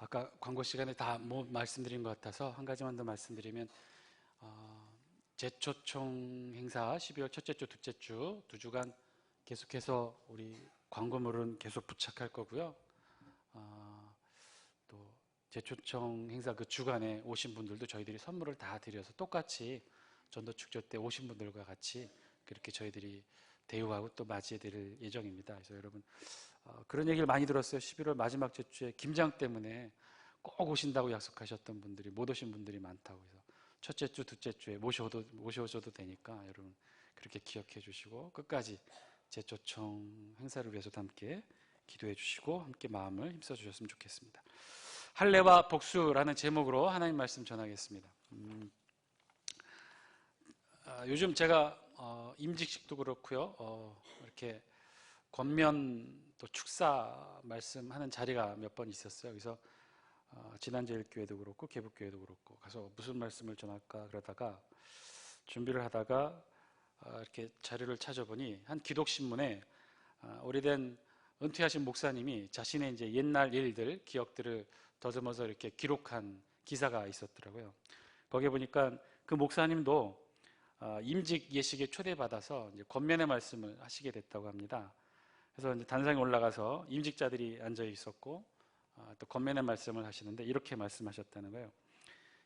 아까 광고 시간에 다 말씀드린 것 같아서 한 가지만 더 말씀드리면, 제초총 행사 12월 첫째 주, 둘째 주, 2주간 계속해서 우리 광고물은 계속 부착할 거고요. 또 제초청 행사 그 주간에 오신 분들도 저희들이 선물을 다 드려서 똑같이 전도 축제 때 오신 분들과 같이 그렇게 저희들이 대우하고 또 맞이해 드릴 예정입니다. 그래서 여러분, 그런 얘기를 많이 들었어요. 11월 마지막 주에 김장 때문에 꼭 오신다고 약속하셨던 분들이 못 오신 분들이 많다고 해서 첫째 주, 둘째 주에 모셔오셔도 되니까 여러분 그렇게 기억해 주시고 끝까지 제초청 행사를 위해서도 함께 기도해 주시고 함께 마음을 힘써 주셨으면 좋겠습니다. 할례와 복수라는 제목으로 하나님 말씀 전하겠습니다. 요즘 제가 임직식도 그렇고요. 이렇게 권면 또 축사 말씀하는 자리가 몇 번 있었어요. 그래서 진안제일교회도 그렇고 개북교회도 그렇고 가서 무슨 말씀을 전할까 그러다가 준비를 하다가 이렇게 자료를 찾아보니 한 기독신문에 오래된 은퇴하신 목사님이 자신의 이제 옛날 일들, 기억들을 더듬어서 이렇게 기록한 기사가 있었더라고요. 거기에 보니까 그 목사님도 임직 예식에 초대받아서 이제 권면의 말씀을 하시게 됐다고 합니다. 그래서 이제 단상에 올라가서 임직자들이 앉아 있었고 또 권면의 말씀을 하시는데 이렇게 말씀하셨다는 거예요.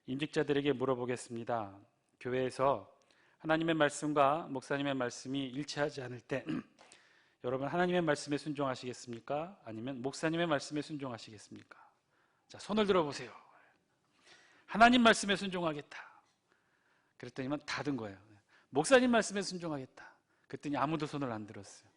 임직자들에게 물어보겠습니다. 교회에서 하나님의 말씀과 목사님의 말씀이 일치하지 않을 때 여러분 하나님의 말씀에 순종하시겠습니까? 아니면 목사님의 말씀에 순종하시겠습니까? 자, 손을 들어보세요. 하나님 말씀에 순종하겠다. 그랬더니만 다 든 거예요. 목사님 말씀에 순종하겠다. 그랬더니 아무도 손을 안 들었어요.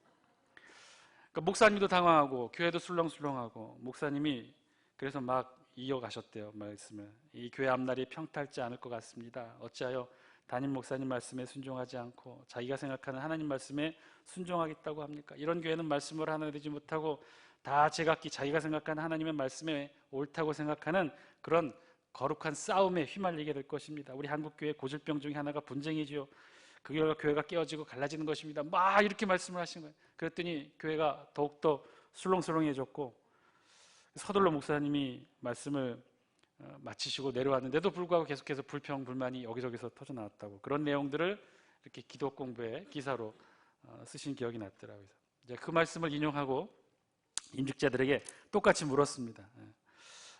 그러니까 목사님도 당황하고 교회도 술렁술렁하고 목사님이 그래서 막 이어가셨대요. 말씀을. 이 교회 앞날이 평탄치 않을 것 같습니다. 어찌하여 담임 목사님 말씀에 순종하지 않고 자기가 생각하는 하나님 말씀에 순종하겠다고 합니까? 이런 교회는 말씀을 하나 되지 못하고 다 제각기 자기가 생각하는 하나님의 말씀에 옳다고 생각하는 그런 거룩한 싸움에 휘말리게 될 것입니다. 우리 한국교회 고질병 중에 하나가 분쟁이지요. 그 결과 교회가 깨어지고 갈라지는 것입니다. 막 이렇게 말씀을 하신 거예요. 그랬더니 교회가 더욱더 술렁술렁해졌고 서둘러 목사님이 말씀을 마치시고 내려왔는데도 불구하고 계속해서 불평, 불만이 여기저기서 터져나왔다고 그런 내용들을 이렇게 기도 공부에 기사로 쓰신 기억이 났더라고요. 이제 그 말씀을 인용하고 임직자들에게 똑같이 물었습니다.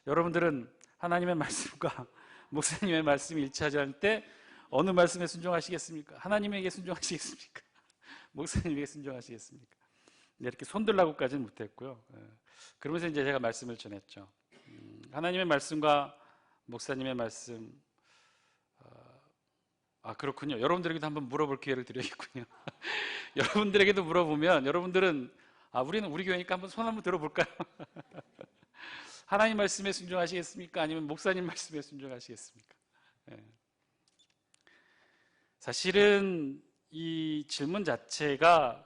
여러분들은 하나님의 말씀과 목사님의 말씀이 일치하지 않을 때 어느 말씀에 순종하시겠습니까? 하나님에게 순종하시겠습니까? 목사님에게 순종하시겠습니까? 이렇게 손들라고까지는 못했고요. 그러면서 이제 제가 말씀을 전했죠. 하나님의 말씀과 목사님의 말씀, 그렇군요. 여러분들에게도 한번 물어볼 기회를 드려야겠군요. 여러분들에게도 물어보면 여러분들은 우리는 우리 교회니까 한번 손 한번 들어볼까요? 하나님 말씀에 순종하시겠습니까? 아니면 목사님 말씀에 순종하시겠습니까? 사실은 이 질문 자체가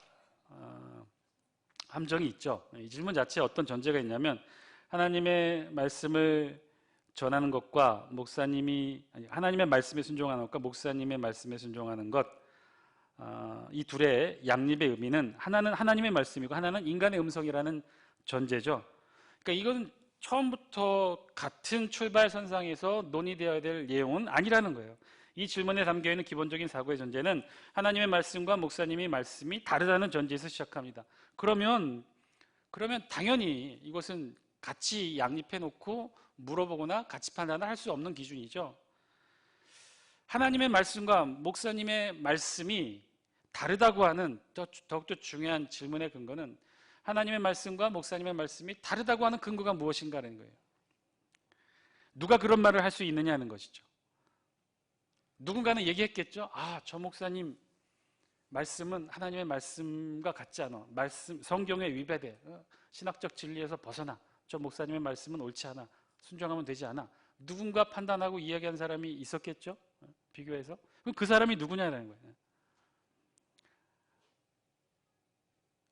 함정이 있죠. 이 질문 자체에 어떤 전제가 있냐면 하나님의 말씀을 전하는 것과 하나님의 말씀에 순종하는 것과 목사님의 말씀에 순종하는 것, 이 둘의 양립의 의미는 하나는 하나님의 말씀이고 하나는 인간의 음성이라는 전제죠. 그러니까 이건 처음부터 같은 출발선상에서 논의되어야 될 내용은 아니라는 거예요. 이 질문에 담겨있는 기본적인 사고의 전제는 하나님의 말씀과 목사님의 말씀이 다르다는 전제에서 시작합니다. 그러면 당연히 이것은 같이 양립해 놓고 물어보거나 같이 판단을 할 수 없는 기준이죠. 하나님의 말씀과 목사님의 말씀이 다르다고 하는 더욱더 중요한 질문의 근거는 하나님의 말씀과 목사님의 말씀이 다르다고 하는 근거가 무엇인가라는 거예요. 누가 그런 말을 할 수 있느냐는 것이죠. 누군가는 얘기했겠죠. 저 목사님 말씀은 하나님의 말씀과 같지 않아. 성경에 위배돼. 신학적 진리에서 벗어나. 저 목사님의 말씀은 옳지 않아. 순종하면 되지 않아. 누군가 판단하고 이야기한 사람이 있었겠죠. 비교해서. 그럼 그 사람이 누구냐는 거예요.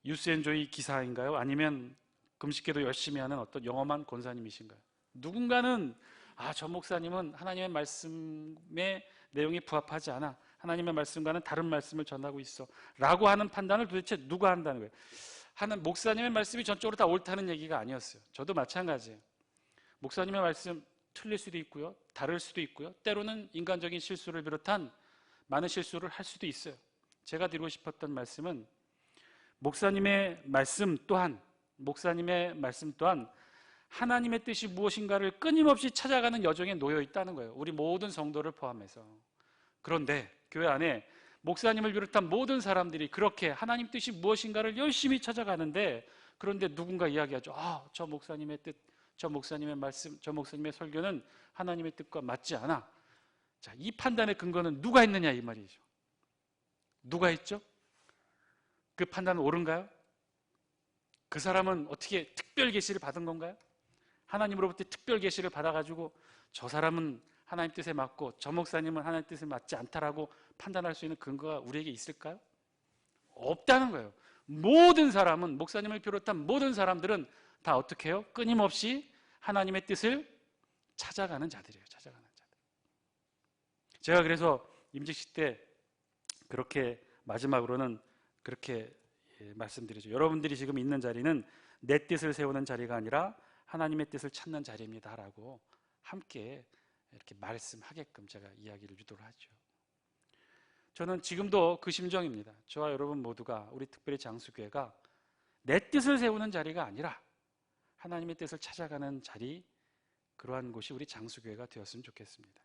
유스앤조이 기사인가요? 아니면 금식기도 열심히 하는 어떤 영험한 권사님이신가요? 누군가는 저 목사님은 하나님의 말씀의 내용이 부합하지 않아. 하나님의 말씀과는 다른 말씀을 전하고 있어. 라고 하는 판단을 도대체 누가 한다는 거예요? 목사님의 말씀이 전적으로 다 옳다는 얘기가 아니었어요. 저도 마찬가지예요. 목사님의 말씀 틀릴 수도 있고요, 다를 수도 있고요, 때로는 인간적인 실수를 비롯한 많은 실수를 할 수도 있어요. 제가 드리고 싶었던 말씀은 목사님의 말씀 또한 하나님의 뜻이 무엇인가를 끊임없이 찾아가는 여정에 놓여 있다는 거예요. 우리 모든 성도를 포함해서. 그런데 교회 안에 목사님을 비롯한 모든 사람들이 그렇게 하나님 뜻이 무엇인가를 열심히 찾아가는데, 그런데 누군가 이야기하죠. 저 목사님의 뜻, 저 목사님의 말씀, 저 목사님의 설교는 하나님의 뜻과 맞지 않아. 자, 이 판단의 근거는 누가 했느냐 이 말이죠. 누가 했죠? 그 판단은 옳은가요? 그 사람은 어떻게 특별 계시를 받은 건가요? 하나님으로부터 특별 계시를 받아가지고 저 사람은 하나님 뜻에 맞고 저 목사님은 하나님 뜻에 맞지 않다라고 판단할 수 있는 근거가 우리에게 있을까요? 없다는 거예요. 모든 사람은, 목사님을 비롯한 모든 사람들은 다 어떻게 해요? 끊임없이 하나님의 뜻을 찾아가는 자들이에요. 찾아가는 자들. 제가 그래서 임직식 때 그렇게 마지막으로는 그렇게 말씀드리죠. 여러분들이 지금 있는 자리는 내 뜻을 세우는 자리가 아니라 하나님의 뜻을 찾는 자리입니다 라고 함께 이렇게 말씀하게끔 제가 이야기를 유도를 하죠. 저는 지금도 그 심정입니다. 저와 여러분 모두가, 우리 특별히 장수교회가 내 뜻을 세우는 자리가 아니라 하나님의 뜻을 찾아가는 자리, 그러한 곳이 우리 장수교회가 되었으면 좋겠습니다.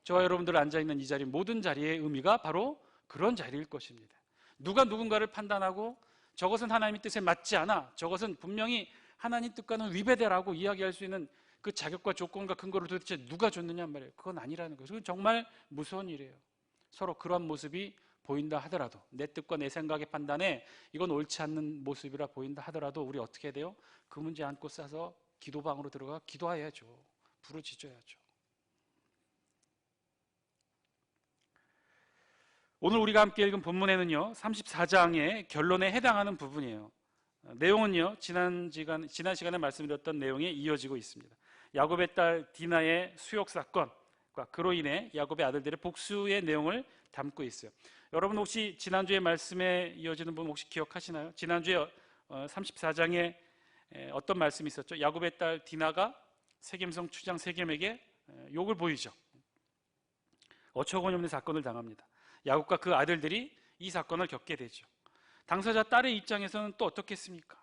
저와 여러분들 앉아있는 이 자리, 모든 자리의 의미가 바로 그런 자리일 것입니다. 누가 누군가를 판단하고 저것은 하나님의 뜻에 맞지 않아, 저것은 분명히 하나님 뜻과는 위배되라고 이야기할 수 있는 그 자격과 조건과 근거를 도대체 누가 줬느냐 말이에요. 그건 아니라는 거예요. 그건 정말 무서운 일이에요. 서로 그러한 모습이 보인다 하더라도, 내 뜻과 내 생각의 판단에 이건 옳지 않는 모습이라 보인다 하더라도 우리 어떻게 해야 돼요? 그 문제 안고 싸서 기도방으로 들어가 기도해야죠. 부르짖어야죠. 오늘 우리가 함께 읽은 본문에는요 34장의 결론에 해당하는 부분이에요. 내용은요 지난 시간에 말씀드렸던 내용에 이어지고 있습니다. 야곱의 딸 디나의 수욕 사건과 그로 인해 야곱의 아들들의 복수의 내용을 담고 있어요. 여러분 혹시 지난주의 말씀에 이어지는 분 혹시 기억하시나요? 지난주에 34장에 어떤 말씀이 있었죠? 야곱의 딸 디나가 세겜성 추장 세겜에게 욕을 보이죠. 어처구니 없는 사건을 당합니다. 야곱과 그 아들들이 이 사건을 겪게 되죠. 당사자 딸의 입장에서는 또 어떻겠습니까?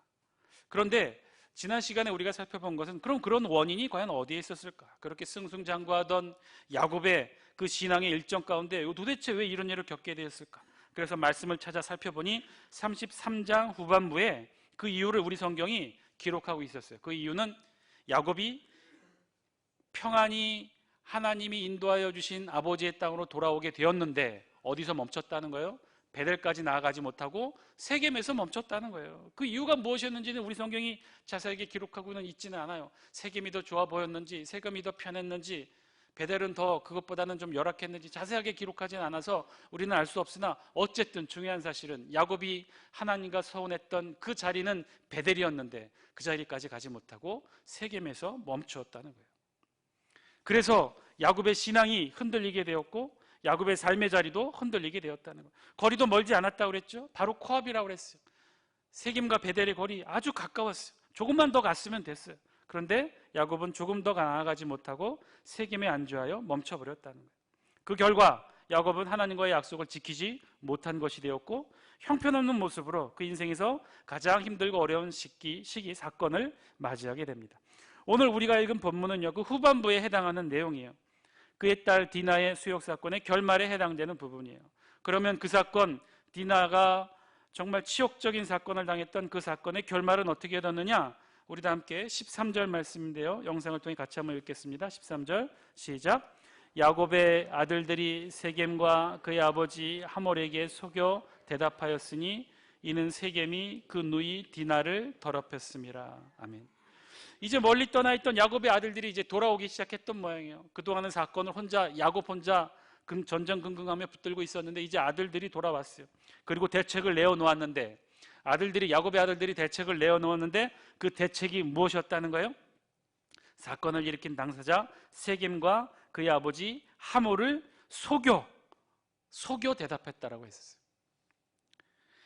그런데 지난 시간에 우리가 살펴본 것은 그럼 그런 원인이 과연 어디에 있었을까? 그렇게 승승장구하던 야곱의 그 신앙의 일정 가운데 도대체 왜 이런 일을 겪게 되었을까? 그래서 말씀을 찾아 살펴보니 33장 후반부에 그 이유를 우리 성경이 기록하고 있었어요. 그 이유는 야곱이 평안히 하나님이 인도하여 주신 아버지의 땅으로 돌아오게 되었는데 어디서 멈췄다는 거예요? 베델까지 나아가지 못하고 세겜에서 멈췄다는 거예요. 그 이유가 무엇이었는지는 우리 성경이 자세하게 기록하고는 있지는 않아요. 세겜이 더 좋아 보였는지, 세겜이 더 편했는지, 베델은 더 그것보다는 좀 열악했는지 자세하게 기록하지는 않아서 우리는 알 수 없으나 어쨌든 중요한 사실은 야곱이 하나님과 서운했던 그 자리는 베델이었는데 그 자리까지 가지 못하고 세겜에서 멈추었다는 거예요. 그래서 야곱의 신앙이 흔들리게 되었고 야곱의 삶의 자리도 흔들리게 되었다는 거예요. 거리도 멀지 않았다고 그랬죠. 바로 코앞이라고 그랬어요. 세겜과 베델의 거리 아주 가까웠어요. 조금만 더 갔으면 됐어요. 그런데 야곱은 조금 더 나아가지 못하고 세겜에 안주하여 멈춰버렸다는 거예요. 그 결과 야곱은 하나님과의 약속을 지키지 못한 것이 되었고 형편없는 모습으로 그 인생에서 가장 힘들고 어려운 시기 사건을 맞이하게 됩니다. 오늘 우리가 읽은 본문은요 그 후반부에 해당하는 내용이에요. 그의 딸 디나의 수욕 사건의 결말에 해당되는 부분이에요. 그러면 그 사건, 디나가 정말 치욕적인 사건을 당했던 그 사건의 결말은 어떻게 되었느냐? 우리 다 함께 13절 말씀인데요. 영상을 통해 같이 한번 읽겠습니다. 13절 시작. 야곱의 아들들이 세겜과 그의 아버지 하몰에게 속여 대답하였으니 이는 세겜이 그 누이 디나를 더럽혔음이라. 아멘. 이제 멀리 떠나 있던 야곱의 아들들이 이제 돌아오기 시작했던 모양이에요. 그동안은 사건을 야곱 혼자 전전긍긍하며 붙들고 있었는데 이제 아들들이 돌아왔어요. 그리고 대책을 내어놓았는데 야곱의 아들들이 대책을 내어놓았는데 그 대책이 무엇이었다는 거예요? 사건을 일으킨 당사자 세겜과 그의 아버지 하몰을 속여 대답했다라고 했었어요.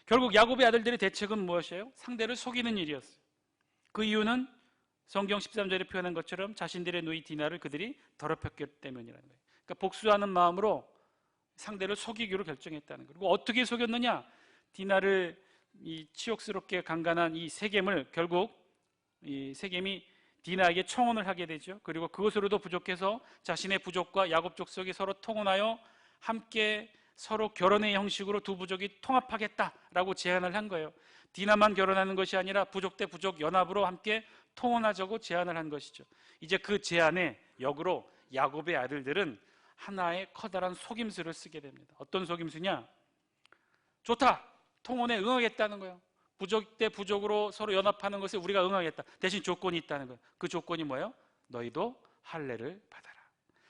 결국 야곱의 아들들의 대책은 무엇이에요? 상대를 속이는 일이었어요. 그 이유는 성경 13절에 표현한 것처럼 자신들의 누이 디나를 그들이 더럽혔기 때문이라는 거예요. 그러니까 복수하는 마음으로 상대를 속이기로 결정했다는 거예요. 그리고 어떻게 속였느냐? 디나를 이 치욕스럽게 강간한 이 세겜을 결국 이 세겜이 디나에게 청혼을 하게 되죠. 그리고 그것으로도 부족해서 자신의 부족과 야곱 족속이 서로 통혼하여 함께 서로 결혼의 형식으로 두 부족이 통합하겠다라고 제안을 한 거예요. 디나만 결혼하는 것이 아니라 부족 대 부족 연합으로 함께 통혼하자고 제안을 한 것이죠. 이제 그 제안에 역으로 야곱의 아들들은 하나의 커다란 속임수를 쓰게 됩니다. 어떤 속임수냐? 좋다! 통혼에 응하겠다는 거예요. 부족 대 부족으로 서로 연합하는 것에 우리가 응하겠다. 대신 조건이 있다는 거예요. 그 조건이 뭐예요? 너희도 할례를 받아라.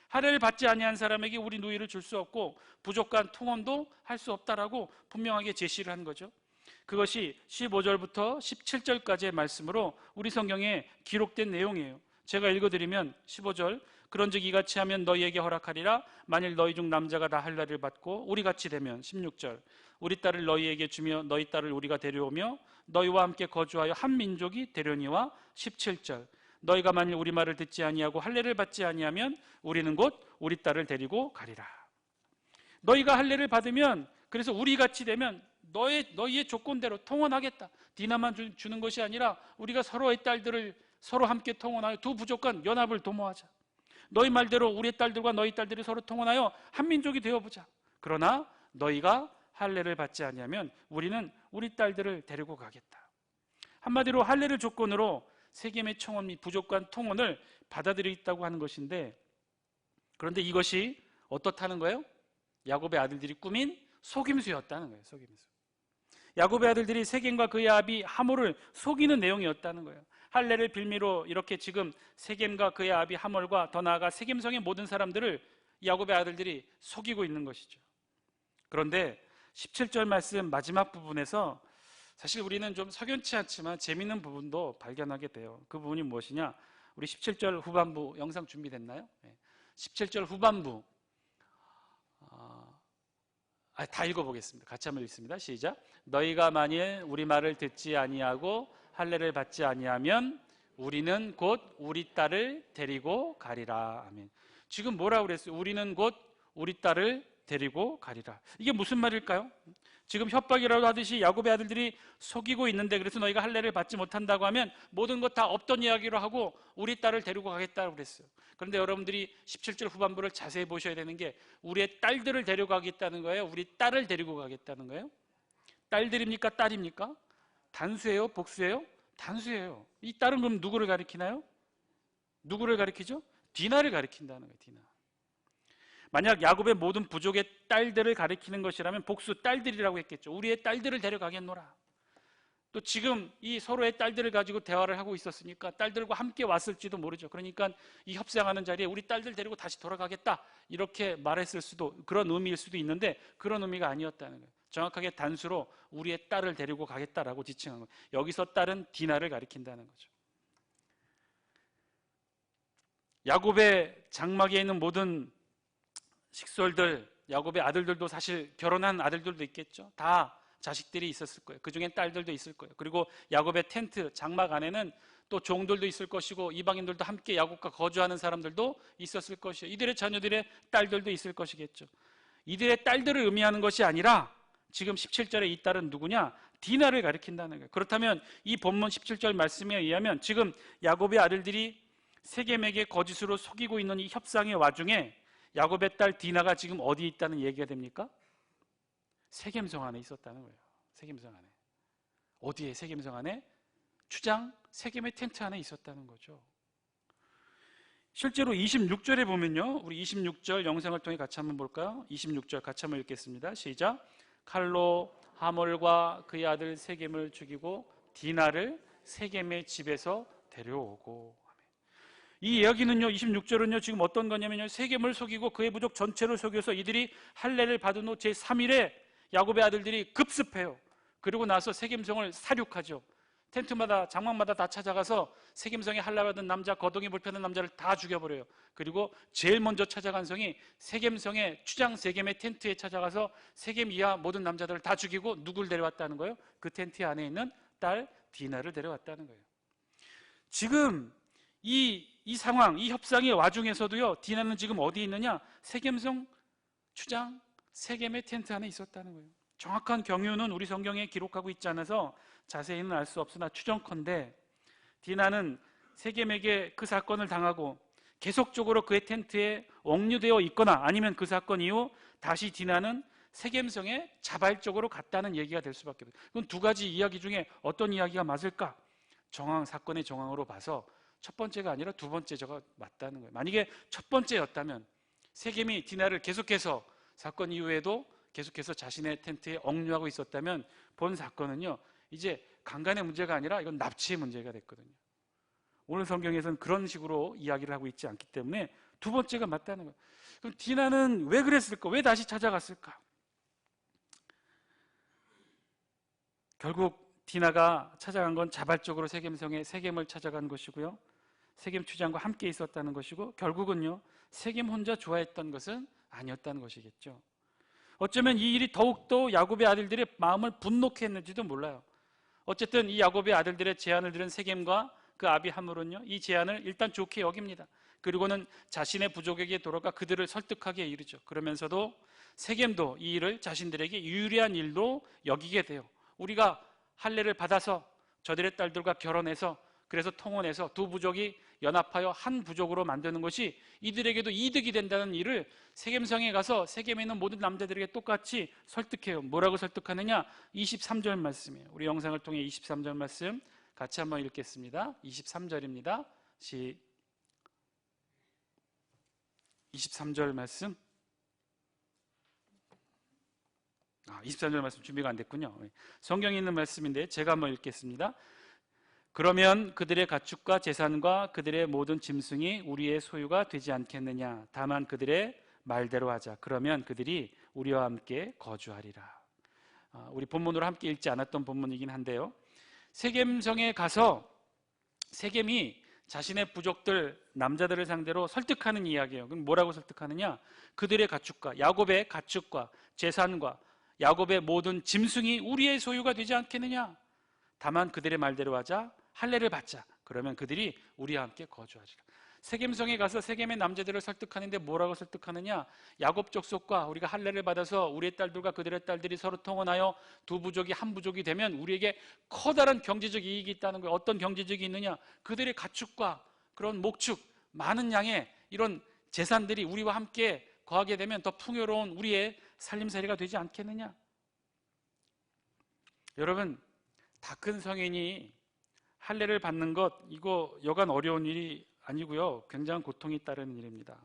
할례를 받지 아니한 사람에게 우리 누이를 줄 수 없고 부족 간 통혼도 할 수 없다라고 분명하게 제시를 한 거죠. 그것이 15절부터 17절까지의 말씀으로 우리 성경에 기록된 내용이에요. 제가 읽어드리면 15절, 그런즉 이같이 하면 너희에게 허락하리라. 만일 너희 중 남자가 다 할례를 받고 우리같이 되면 16절, 우리 딸을 너희에게 주며 너희 딸을 우리가 데려오며 너희와 함께 거주하여 한 민족이 되려니와 17절, 너희가 만일 우리 말을 듣지 아니하고 할례를 받지 아니하면 우리는 곧 우리 딸을 데리고 가리라. 너희가 할례를 받으면, 그래서 우리같이 되면 너희의 조건대로 통혼하겠다. 디나만 주는 것이 아니라 우리가 서로의 딸들을 서로 함께 통혼하여 두 부족 간 연합을 도모하자. 너희 말대로 우리의 딸들과 너희 딸들이 서로 통혼하여 한 민족이 되어보자. 그러나 너희가 할례를 받지 아니하면 우리는 우리 딸들을 데리고 가겠다. 한마디로 할례를 조건으로 세겜의 청혼 및 부족 간 통혼을 받아들이겠다고 하는 것인데, 그런데 이것이 어떻다는 거예요? 야곱의 아들들이 꾸민 속임수였다는 거예요. 속임수. 야곱의 아들들이 세겜과 그의 아비 하몰을 속이는 내용이었다는 거예요. 할례를 빌미로 이렇게 지금 세겜과 그의 아비 하몰과 더 나아가 세겜성의 모든 사람들을 야곱의 아들들이 속이고 있는 것이죠. 그런데 17절 말씀 마지막 부분에서 사실 우리는 좀 석연치 않지만 재미있는 부분도 발견하게 돼요. 그 부분이 무엇이냐? 우리 17절 후반부 영상 준비됐나요? 17절 후반부 다 읽어보겠습니다. 같이 한번 읽습니다. 시작. 너희가 만일 우리 말을 듣지 아니하고 할례를 받지 아니하면 우리는 곧 우리 딸을 데리고 가리라. 아멘. 지금 뭐라고 그랬어요? 우리는 곧 우리 딸을 데리고 가리라. 이게 무슨 말일까요? 지금 협박이라도 하듯이 야곱의 아들들이 속이고 있는데, 그래서 너희가 할례를 받지 못한다고 하면 모든 것 다 없던 이야기로 하고 우리 딸을 데리고 가겠다고 그랬어요. 그런데 여러분들이 17절 후반부를 자세히 보셔야 되는 게 우리의 딸들을 데려가겠다는 거예요? 우리 딸을 데리고 가겠다는 거예요? 딸들입니까? 딸입니까? 단수예요? 복수예요? 단수예요. 이 딸은 그럼 누구를 가리키나요? 누구를 가리키죠? 디나를 가리킨다는 거예요. 디나. 만약 야곱의 모든 부족의 딸들을 가리키는 것이라면 복수 딸들이라고 했겠죠. 우리의 딸들을 데려가겠노라. 또 지금 이 서로의 딸들을 가지고 대화를 하고 있었으니까 딸들과 함께 왔을지도 모르죠. 그러니까 이 협상하는 자리에 우리 딸들 데리고 다시 돌아가겠다 이렇게 말했을 수도, 그런 의미일 수도 있는데 그런 의미가 아니었다는 거예요. 정확하게 단수로 우리의 딸을 데리고 가겠다라고 지칭한 거예요. 여기서 딸은 디나를 가리킨다는 거죠. 야곱의 장막에 있는 모든 식솔들, 야곱의 아들들도 사실 결혼한 아들들도 있겠죠. 다 자식들이 있었을 거예요. 그 중엔 딸들도 있을 거예요. 그리고 야곱의 텐트, 장막 안에는 또 종들도 있을 것이고 이방인들도 함께 야곱과 거주하는 사람들도 있었을 것이에요. 이들의 자녀들의 딸들도 있을 것이겠죠. 이들의 딸들을 의미하는 것이 아니라 지금 17절에 이 딸은 누구냐? 디나를 가리킨다는 거예요. 그렇다면 이 본문 17절 말씀에 의하면 지금 야곱의 아들들이 세겜에게 거짓으로 속이고 있는 이 협상의 와중에 야곱의 딸 디나가 지금 어디에 있다는 얘기가 됩니까? 세겜성 안에 있었다는 거예요. 세겜성 안에. 어디에? 세겜성 안에? 추장 세겜의 텐트 안에 있었다는 거죠. 실제로 26절에 보면요, 우리 26절 영상을 통해 같이 한번 볼까요? 26절 같이 한번 읽겠습니다. 시작. 칼로 하몰과 그의 아들 세겜을 죽이고 디나를 세겜의 집에서 데려오고. 이 이야기는요, 26절은요, 지금 어떤 거냐면요, 세겜을 속이고 그의 부족 전체를 속여서 이들이 할례를 받은 후 제3일에 야곱의 아들들이 급습해요. 그리고 나서 세겜성을 사륙하죠. 텐트마다, 장막마다 다 찾아가서 세겜성에 할례 받은 남자, 거동이 불편한 남자를 다 죽여버려요. 그리고 제일 먼저 찾아간 성이 세겜성의 추장 세겜의 텐트에 찾아가서 세겜 이하 모든 남자들을 다 죽이고 누굴 데려왔다는 거예요? 그 텐트 안에 있는 딸 디나를 데려왔다는 거예요. 지금 이 상황, 이 협상의 와중에서도요, 디나는 지금 어디 있느냐? 세겜성 추장, 세겜의 텐트 안에 있었다는 거예요. 정확한 경유는 우리 성경에 기록하고 있지 않아서 자세히는 알 수 없으나 추정컨대 디나는 세겜에게 그 사건을 당하고 계속적으로 그의 텐트에 억류되어 있거나 아니면 그 사건 이후 다시 디나는 세겜성에 자발적으로 갔다는 얘기가 될 수밖에 없어요. 그럼 두 가지 이야기 중에 어떤 이야기가 맞을까? 사건의 정황으로 봐서 첫 번째가 아니라 두 번째가 맞다는 거예요. 만약에 첫 번째였다면 세겜이 디나를 계속해서 사건 이후에도 계속해서 자신의 텐트에 억류하고 있었다면 본 사건은요, 이제 강간의 문제가 아니라 이건 납치의 문제가 됐거든요. 오늘 성경에서는 그런 식으로 이야기를 하고 있지 않기 때문에 두 번째가 맞다는 거예요. 그럼 디나는 왜 그랬을까? 왜 다시 찾아갔을까? 결국 디나가 찾아간 건 자발적으로 세겜성에 세겜을 찾아간 것이고요, 세겜 추장과 함께 있었다는 것이고, 결국은요, 세겜 혼자 좋아했던 것은 아니었다는 것이겠죠. 어쩌면 이 일이 더욱더 야곱의 아들들의 마음을 분노케 했는지도 몰라요. 어쨌든 이 야곱의 아들들의 제안을 들은 세겜과 그 아비 하물은요, 이 제안을 일단 좋게 여깁니다. 그리고는 자신의 부족에게 돌아가 그들을 설득하게 이르죠. 그러면서도 세겜도 이 일을 자신들에게 유리한 일로 여기게 돼요. 우리가 할례를 받아서 저들의 딸들과 결혼해서 그래서 통혼해서 두 부족이 연합하여 한 부족으로 만드는 것이 이들에게도 이득이 된다는 일을 세겜성에 가서 세겜에 있는 모든 남자들에게 똑같이 설득해요. 뭐라고 설득하느냐? 23절 말씀이에요. 우리 영상을 통해 23절 말씀 같이 한번 읽겠습니다. 23절입니다. 23절 말씀. 23절 말씀 준비가 안 됐군요. 성경에 있는 말씀인데 제가 한번 읽겠습니다. 그러면 그들의 가축과 재산과 그들의 모든 짐승이 우리의 소유가 되지 않겠느냐? 다만 그들의 말대로 하자. 그러면 그들이 우리와 함께 거주하리라. 우리 본문으로 함께 읽지 않았던 본문이긴 한데요, 세겜성에 가서 세겜이 자신의 부족들, 남자들을 상대로 설득하는 이야기예요. 그럼 뭐라고 설득하느냐? 그들의 가축과, 야곱의 가축과 재산과 야곱의 모든 짐승이 우리의 소유가 되지 않겠느냐? 다만 그들의 말대로 하자. 할례를 받자. 그러면 그들이 우리와 함께 거주하리라. 세겜성에 가서 세겜의 남자들을 설득하는데 뭐라고 설득하느냐? 야곱 족속과 우리가 할례를 받아서 우리의 딸들과 그들의 딸들이 서로 통혼하여 두 부족이 한 부족이 되면 우리에게 커다란 경제적 이익이 있다는 거예요. 어떤 경제적이 있느냐? 그들의 가축과 그런 목축, 많은 양의 이런 재산들이 우리와 함께 거하게 되면 더 풍요로운 우리의 살림살이가 되지 않겠느냐? 여러분, 다 큰 성인이 할례를 받는 것, 이거 여간 어려운 일이 아니고요, 굉장한 고통이 따르는 일입니다.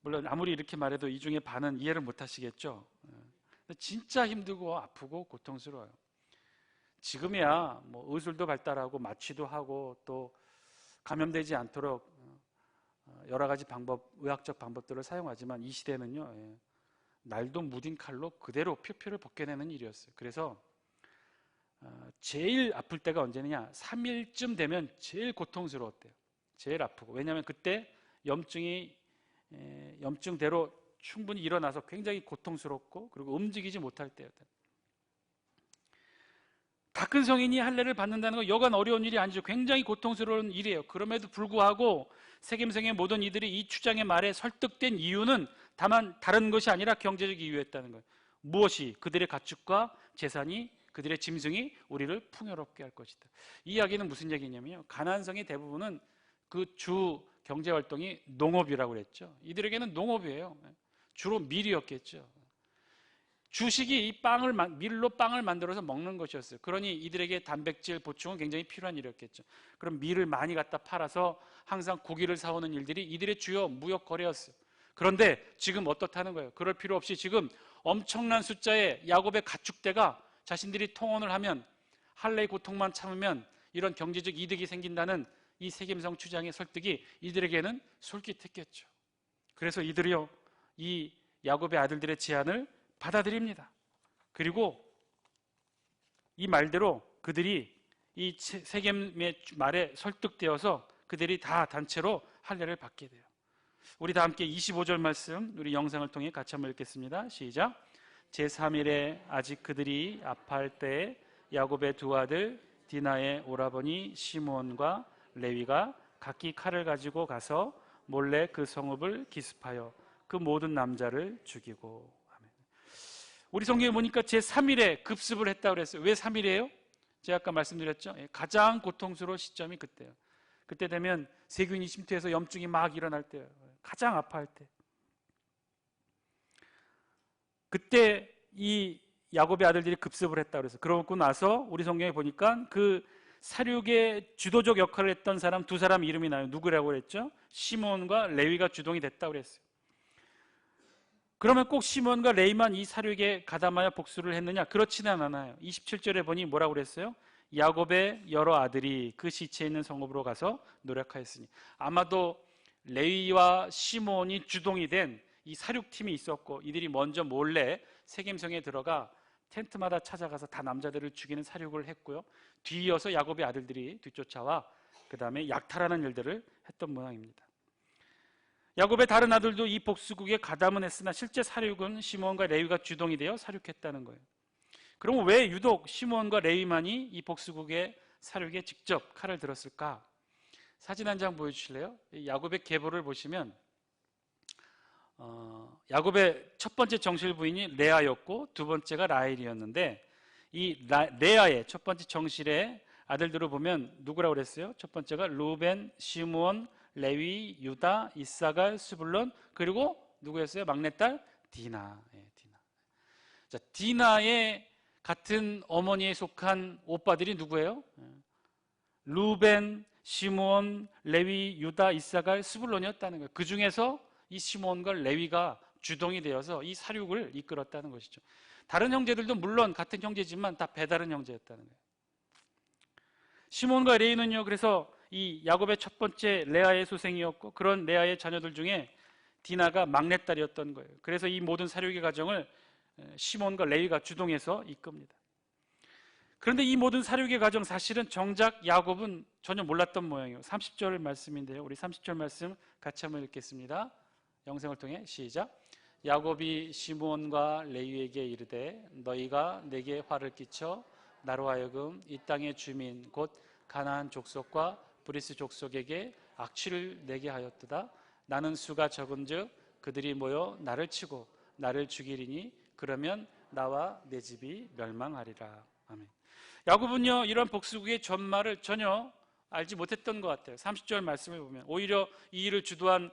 물론 아무리 이렇게 말해도 이 중에 반은 이해를 못 하시겠죠. 진짜 힘들고 아프고 고통스러워요. 지금이야 뭐 의술도 발달하고 마취도 하고 또 감염되지 않도록 여러 가지 의학적 방법들을 사용하지만 이 시대는요, 날도 무딘 칼로 그대로 표표를 벗겨내는 일이었어요. 그래서 제일 아플 때가 언제냐? 3일쯤 되면 제일 고통스러웠대요. 제일 아프고. 왜냐하면 그때 염증대로 충분히 일어나서 굉장히 고통스럽고 그리고 움직이지 못할 때였다. 다 큰 성인이 할례를 받는다는 건 여간 어려운 일이 아니죠. 굉장히 고통스러운 일이에요. 그럼에도 불구하고 세겜성의 모든 이들이 이 추장의 말에 설득된 이유는 다만 다른 것이 아니라 경제적 이유였다는 거예요. 무엇이? 그들의 가축과 재산이, 그들의 짐승이 우리를 풍요롭게 할 것이다. 이 이야기는 무슨 얘기냐면요, 가나안성의 대부분은 그 주 경제활동이 농업이라고 그랬죠. 이들에게는 농업이에요. 주로 밀이었겠죠. 주식이 이 밀로 빵을 만들어서 먹는 것이었어요. 그러니 이들에게 단백질 보충은 굉장히 필요한 일이었겠죠. 그럼 밀을 많이 갖다 팔아서 항상 고기를 사오는 일들이 이들의 주요 무역 거래였어요. 그런데 지금 어떻다는 거예요? 그럴 필요 없이 지금 엄청난 숫자의 야곱의 가축대가 자신들이 통혼을 하면, 할례의 고통만 참으면 이런 경제적 이득이 생긴다는 이 세겜성 추장의 설득이 이들에게는 솔깃했겠죠. 그래서 이들이요, 이 야곱의 아들들의 제안을 받아들입니다. 그리고 이 말대로 그들이 이 세겜의 말에 설득되어서 그들이 다 단체로 할례를 받게 돼요. 우리 다 함께 25절 말씀 우리 영상을 통해 같이 한번 읽겠습니다. 시작. 제3일에 아직 그들이 아파할 때에 야곱의 두 아들 디나의 오라버니 시므온과 레위가 각기 칼을 가지고 가서 몰래 그 성읍을 기습하여 그 모든 남자를 죽이고. 아멘. 우리 성경에 보니까 제3일에 급습을 했다고 그랬어요. 왜 3일이에요? 제가 아까 말씀드렸죠. 가장 고통스러운 시점이 그때예요. 그때 되면 세균이 침투해서 염증이 막 일어날 때예요. 가장 아파할 때. 그때 이 야곱의 아들들이 급습을 했다고 그래서, 그러고 나서 우리 성경에 보니까 그 사륙의 주도적 역할을 했던 사람 두 사람 이름이 나요. 누구라고 그랬죠? 시몬과 레위가 주동이 됐다고 그랬어요. 그러면 꼭 시몬과 레위만 이 사륙에 가담하여 복수를 했느냐? 그렇지는 않아요. 27절에 보니 뭐라고 그랬어요? 야곱의 여러 아들이 그 시체에 있는 성읍으로 가서 노력하였으니, 아마도 레위와 시몬이 주동이 된 이 사륙팀이 있었고, 이들이 먼저 몰래 세겜성에 들어가 텐트마다 찾아가서 다 남자들을 죽이는 사륙을 했고요. 뒤이어서 야곱의 아들들이 뒤쫓아와 그 다음에 약탈하는 일들을 했던 모양입니다. 야곱의 다른 아들도 이 복수국에 가담은 했으나 실제 사륙은 시몬과 레위가 주동이 되어 사륙했다는 거예요. 그럼 왜 유독 시몬과 레위만이 이 복수국의 사륙에 직접 칼을 들었을까? 사진 한 장 보여주실래요? 야곱의 계보를 보시면 야곱의 첫 번째 정실 부인이 레아였고 두 번째가 라헬이었는데, 이 레아의 첫 번째 정실의 아들들을 보면 누구라고 그랬어요? 첫 번째가 루벤, 시므온, 레위, 유다, 이사갈, 스불론, 그리고 누구였어요? 막내딸 디나. 디나. 자, 디나의 같은 어머니에 속한 오빠들이 누구예요? 루벤, 시므온, 레위, 유다, 이사갈, 스불론이었다는 거예요. 그 중에서 이 시몬과 레위가 주동이 되어서 이 사륙을 이끌었다는 것이죠. 다른 형제들도 물론 같은 형제지만 다 배다른 형제였다는 거예요. 시몬과 레위는요, 그래서 이 야곱의 첫 번째 레아의 소생이었고, 그런 레아의 자녀들 중에 디나가 막내딸이었던 거예요. 그래서 이 모든 사륙의 과정을 시몬과 레위가 주동해서 이끕니다. 그런데 이 모든 사륙의 과정, 사실은 정작 야곱은 전혀 몰랐던 모양이에요. 30절 말씀인데요, 우리 30절 말씀 같이 한번 읽겠습니다. 영상을 통해 시작. 야곱이 시므온과 레위에게 이르되 너희가 내게 화를 끼쳐 나로 하여금 이 땅의 주민 곧 가나안 족속과 브리스 족속에게 악취를 내게 하였도다. 나는 수가 적은즉 그들이 모여 나를 치고 나를 죽이리니 그러면 나와 내 집이 멸망하리라. 아멘. 야곱은요, 이런 복수국의 전말을 전혀 알지 못했던 것 같아요. 30절 말씀을 보면 오히려 이 일을 주도한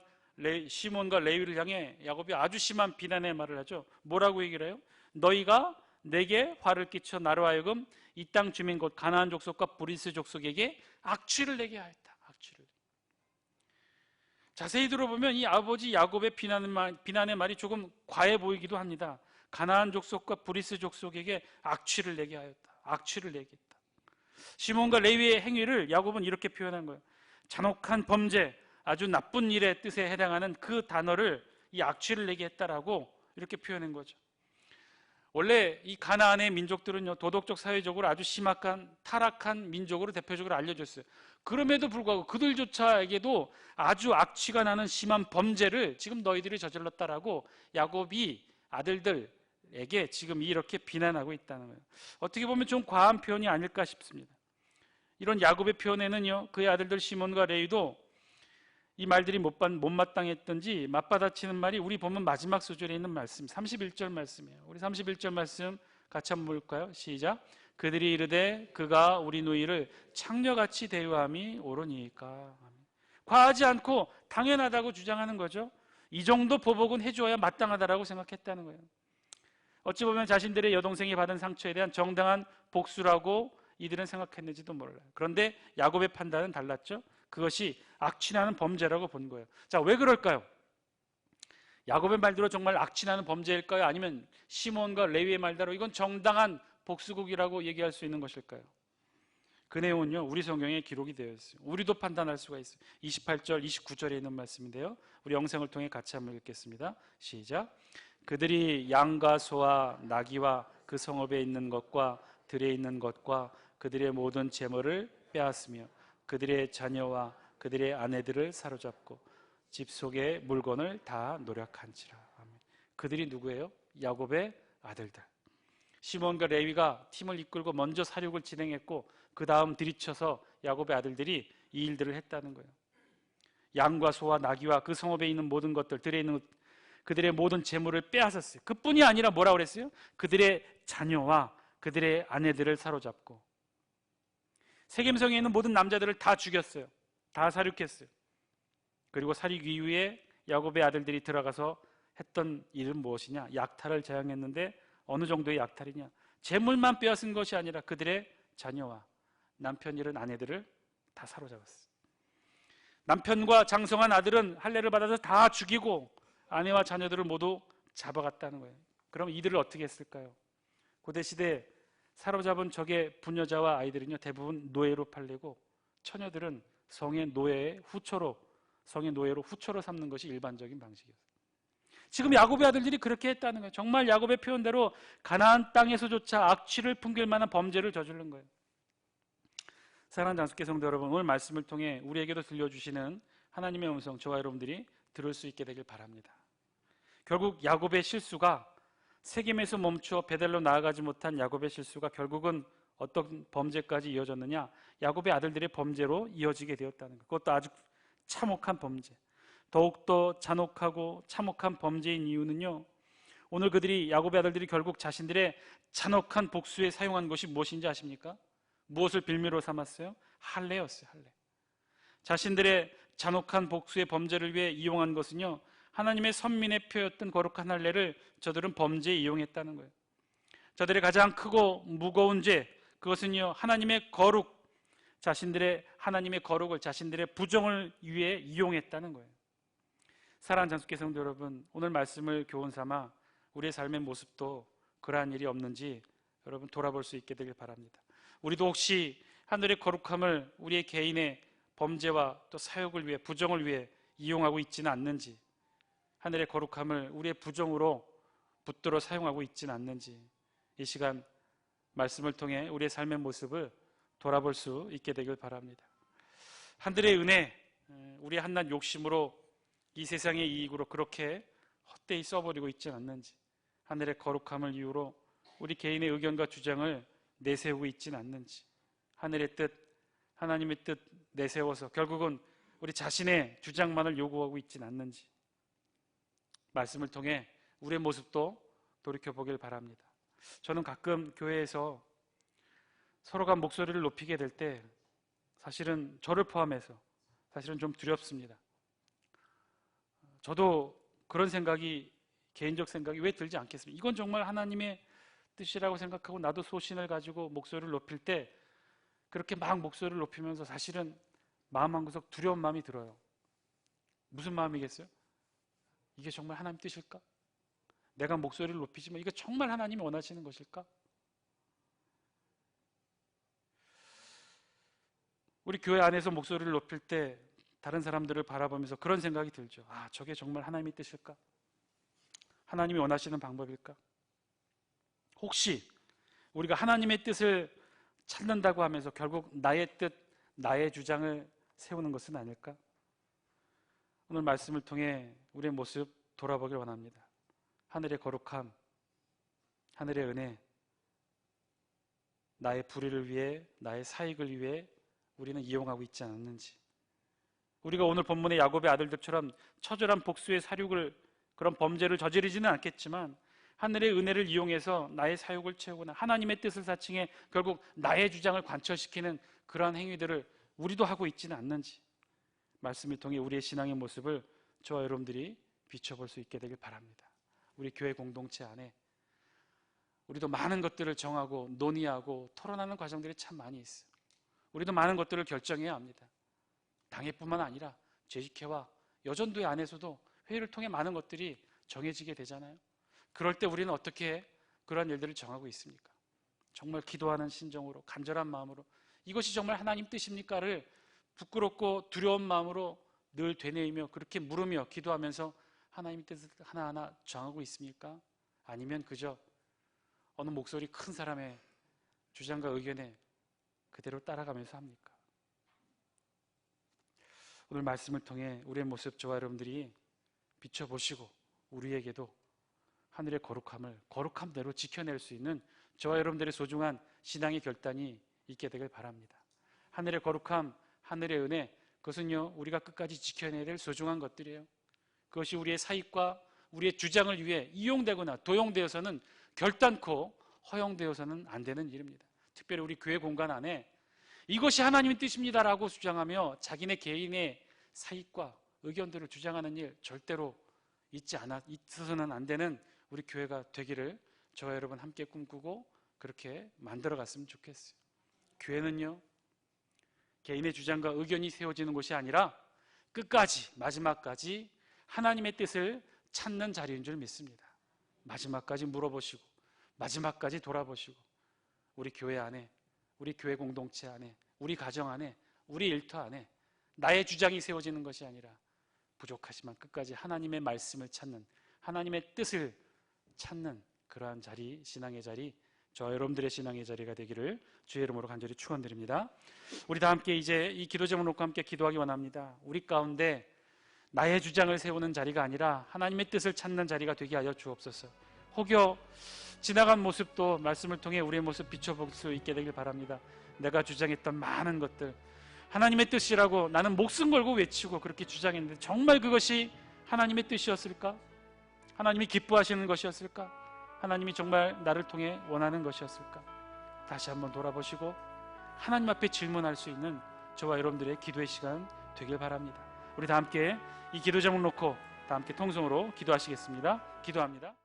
시몬과 레위를 향해 야곱이 아주 심한 비난의 말을 하죠. 뭐라고 얘기를 해요? 너희가 내게 화를 끼쳐 나로 하여금 이 땅 주민 곧 가나안 족속과 브리스 족속에게 악취를 내게 하였다. 악취를. 자세히 들어보면 이 아버지 야곱의 비난의 말이 조금 과해 보이기도 합니다. 가나안 족속과 브리스 족속에게 악취를 내게 하였다. 악취를 내게 했다. 시몬과 레위의 행위를 야곱은 이렇게 표현한 거예요. 잔혹한 범죄, 아주 나쁜 일의 뜻에 해당하는 그 단어를 이 악취를 내게 했다라고 이렇게 표현한 거죠. 원래 이 가나안의 민족들은요, 도덕적 사회적으로 아주 심각한 타락한 민족으로 대표적으로 알려졌어요. 그럼에도 불구하고 그들조차에게도 아주 악취가 나는 심한 범죄를 지금 너희들이 저질렀다라고 야곱이 아들들에게 지금 이렇게 비난하고 있다는 거예요. 어떻게 보면 좀 과한 표현이 아닐까 싶습니다. 이런 야곱의 표현에는요, 그의 아들들 시몬과 레위도 이 말들이 못마땅했던지 맞받아치는 말이 우리 보면 마지막 소절에 있는 말씀 31절 말씀이에요. 우리 31절 말씀 같이 한번 볼까요? 시작. 그들이 이르되 그가 우리 누이를 창녀같이 대우함이 옳으니까. 과하지 않고 당연하다고 주장하는 거죠. 이 정도 보복은 해줘야 마땅하다라고 생각했다는 거예요. 어찌 보면 자신들의 여동생이 받은 상처에 대한 정당한 복수라고 이들은 생각했는지도 몰라요. 그런데 야곱의 판단은 달랐죠. 그것이 악취나는 범죄라고 본 거예요. 자, 왜 그럴까요? 야곱의 말대로 정말 악취나는 범죄일까요? 아니면 시몬과 레위의 말대로 이건 정당한 복수국이라고 얘기할 수 있는 것일까요? 그 내용은요, 우리 성경에 기록이 되어 있어요. 우리도 판단할 수가 있어요. 28절, 29절에 있는 말씀인데요, 우리 영상을 통해 같이 한번 읽겠습니다. 시작. 그들이 양과 소와 나귀와 그 성읍에 있는 것과 들에 있는 것과 그들의 모든 재물을 빼앗으며 그들의 자녀와 그들의 아내들을 사로잡고 집 속의 물건을 다 노력한지라. 아멘. 그들이 누구예요? 야곱의 아들들. 시몬과 레위가 팀을 이끌고 먼저 사륙을 진행했고 그 다음 들이쳐서 야곱의 아들들이 이 일들을 했다는 거예요. 양과 소와 나귀와 그 성읍에 있는 모든 것들, 들에 있는 그들의 모든 재물을 빼앗았어요. 그뿐이 아니라 뭐라고 그랬어요? 그들의 자녀와 그들의 아내들을 사로잡고 세겜성에 있는 모든 남자들을 다 죽였어요. 다 살육했어요. 그리고 살육 이후에 야곱의 아들들이 들어가서 했던 일은 무엇이냐? 약탈을 저항했는데 어느 정도의 약탈이냐? 재물만 빼앗은 것이 아니라 그들의 자녀와 남편 잃은 아내들을 다 사로잡았어요. 남편과 장성한 아들은 할례를 받아서 다 죽이고 아내와 자녀들을 모두 잡아갔다는 거예요. 그럼 이들을 어떻게 했을까요? 고대시대 사로잡은 적의 부녀자와 아이들은요, 대부분 노예로 팔리고 처녀들은 성의 후초로 삼는 것이 일반적인 방식이었어요. 지금 야곱의 아들들이 그렇게 했다는 거예요. 정말 야곱의 표현대로 가나안 땅에서조차 악취를 풍길 만한 범죄를 저지른 거예요. 사랑하는 장숙계 성도 여러분, 오늘 말씀을 통해 우리에게도 들려주시는 하나님의 음성, 저와 여러분들이 들을 수 있게 되길 바랍니다. 결국 야곱의 실수가 세겜에서 멈추어 베델로 나아가지 못한 야곱의 실수가 결국은 어떤 범죄까지 이어졌느냐? 야곱의 아들들의 범죄로 이어지게 되었다는 것. 그것도 아주 참혹한 범죄. 더욱더 잔혹하고 참혹한 범죄인 이유는요, 오늘 야곱의 아들들이 결국 자신들의 잔혹한 복수에 사용한 것이 무엇인지 아십니까? 무엇을 빌미로 삼았어요? 할례였어요. 할례. 자신들의 잔혹한 복수의 범죄를 위해 이용한 것은요, 하나님의 선민의 표였던 거룩한 할례를 저들은 범죄에 이용했다는 거예요. 저들의 가장 크고 무거운 죄, 그것은요, 하나님의 거룩을 자신들의 부정을 위해 이용했다는 거예요. 사랑하는 장숙계 성도 여러분, 오늘 말씀을 교훈 삼아 우리의 삶의 모습도 그러한 일이 없는지 여러분 돌아볼 수 있게 되길 바랍니다. 우리도 혹시 하늘의 거룩함을 우리의 개인의 범죄와 또 사욕을 위해, 부정을 위해 이용하고 있지는 않는지, 하늘의 거룩함을 우리의 부정으로 붙들어 사용하고 있지는 않는지, 이 시간 말씀을 통해 우리의 삶의 모습을 돌아볼 수 있게 되길 바랍니다. 하늘의 은혜, 우리의 한낱 욕심으로 이 세상의 이익으로 그렇게 헛되이 써버리고 있지는 않는지, 하늘의 거룩함을 이유로 우리 개인의 의견과 주장을 내세우고 있지는 않는지, 하늘의 뜻, 하나님의 뜻 내세워서 결국은 우리 자신의 주장만을 요구하고 있지는 않는지, 말씀을 통해 우리의 모습도 돌이켜보길 바랍니다. 저는 가끔 교회에서 서로가 목소리를 높이게 될 때 사실은 저를 포함해서 사실은 좀 두렵습니다. 저도 그런 생각이, 개인적 생각이 왜 들지 않겠습니까? 이건 정말 하나님의 뜻이라고 생각하고 나도 소신을 가지고 목소리를 높일 때 그렇게 막 목소리를 높이면서 사실은 마음 한구석 두려운 마음이 들어요. 무슨 마음이겠어요? 이게 정말 하나님 뜻일까? 내가 목소리를 높이지만 이게 정말 하나님이 원하시는 것일까? 우리 교회 안에서 목소리를 높일 때 다른 사람들을 바라보면서 그런 생각이 들죠. 아, 저게 정말 하나님의 뜻일까? 하나님이 원하시는 방법일까? 혹시 우리가 하나님의 뜻을 찾는다고 하면서 결국 나의 뜻, 나의 주장을 세우는 것은 아닐까? 오늘 말씀을 통해 우리의 모습 돌아보길 원합니다. 하늘의 거룩함, 하늘의 은혜, 나의 불의를 위해, 나의 사익을 위해 우리는 이용하고 있지 않았는지, 우리가 오늘 본문의 야곱의 아들들처럼 처절한 복수의 살육을, 그런 범죄를 저지르지는 않겠지만 하늘의 은혜를 이용해서 나의 사욕을 채우거나 하나님의 뜻을 사칭해 결국 나의 주장을 관철시키는 그러한 행위들을 우리도 하고 있지는 않는지, 말씀을 통해 우리의 신앙의 모습을 저와 여러분들이 비춰볼 수 있게 되길 바랍니다. 우리 교회 공동체 안에 우리도 많은 것들을 정하고 논의하고 토론하는 과정들이 참 많이 있어요. 우리도 많은 것들을 결정해야 합니다. 당회뿐만 아니라 재직회와 여전도회 안에서도 회의를 통해 많은 것들이 정해지게 되잖아요. 그럴 때 우리는 어떻게 그러한 일들을 정하고 있습니까? 정말 기도하는 심정으로, 간절한 마음으로 이것이 정말 하나님 뜻입니까를 부끄럽고 두려운 마음으로 늘 되뇌이며 그렇게 물으며 기도하면서 하나님의 뜻을 하나하나 정하고 있습니까? 아니면 그저 어느 목소리 큰 사람의 주장과 의견에 그대로 따라가면서 합니까? 오늘 말씀을 통해 우리의 모습 저와 여러분들이 비춰보시고 우리에게도 하늘의 거룩함을 거룩함대로 지켜낼 수 있는 저와 여러분들의 소중한 신앙의 결단이 있게 되길 바랍니다. 하늘의 거룩함, 하늘의 은혜, 그것은요 우리가 끝까지 지켜내야 될 소중한 것들이에요. 그것이 우리의 사익과 우리의 주장을 위해 이용되거나 도용되어서는 결단코 허용되어서는 안 되는 일입니다. 특별히 우리 교회 공간 안에 이것이 하나님의 뜻입니다라고 주장하며 자기네 개인의 사익과 의견들을 주장하는 일 절대로 있어서는 안 되는 우리 교회가 되기를 저와 여러분 함께 꿈꾸고 그렇게 만들어 갔으면 좋겠어요. 교회는요 개인의 주장과 의견이 세워지는 곳이 아니라 끝까지 마지막까지 하나님의 뜻을 찾는 자리인 줄 믿습니다. 마지막까지 물어보시고 마지막까지 돌아보시고 우리 교회 안에, 우리 교회 공동체 안에, 우리 가정 안에, 우리 일터 안에 나의 주장이 세워지는 것이 아니라 부족하지만 끝까지 하나님의 말씀을 찾는, 하나님의 뜻을 찾는 그러한 자리, 신앙의 자리, 저 여러분들의 신앙의 자리가 되기를 주의 이름으로 간절히 축원드립니다. 우리 다 함께 이제 이 기도 제목을 놓고 함께 기도하기 원합니다. 우리 가운데 나의 주장을 세우는 자리가 아니라 하나님의 뜻을 찾는 자리가 되게 하여 주옵소서. 혹여 지나간 모습도 말씀을 통해 우리의 모습 비춰볼 수 있게 되길 바랍니다. 내가 주장했던 많은 것들 하나님의 뜻이라고 나는 목숨 걸고 외치고 그렇게 주장했는데 정말 그것이 하나님의 뜻이었을까? 하나님이 기뻐하시는 것이었을까? 하나님이 정말 나를 통해 원하는 것이었을까? 다시 한번 돌아보시고 하나님 앞에 질문할 수 있는 저와 여러분들의 기도의 시간 되길 바랍니다. 우리 다 함께 이 기도 제목 놓고 다 함께 통성으로 기도하시겠습니다. 기도합니다.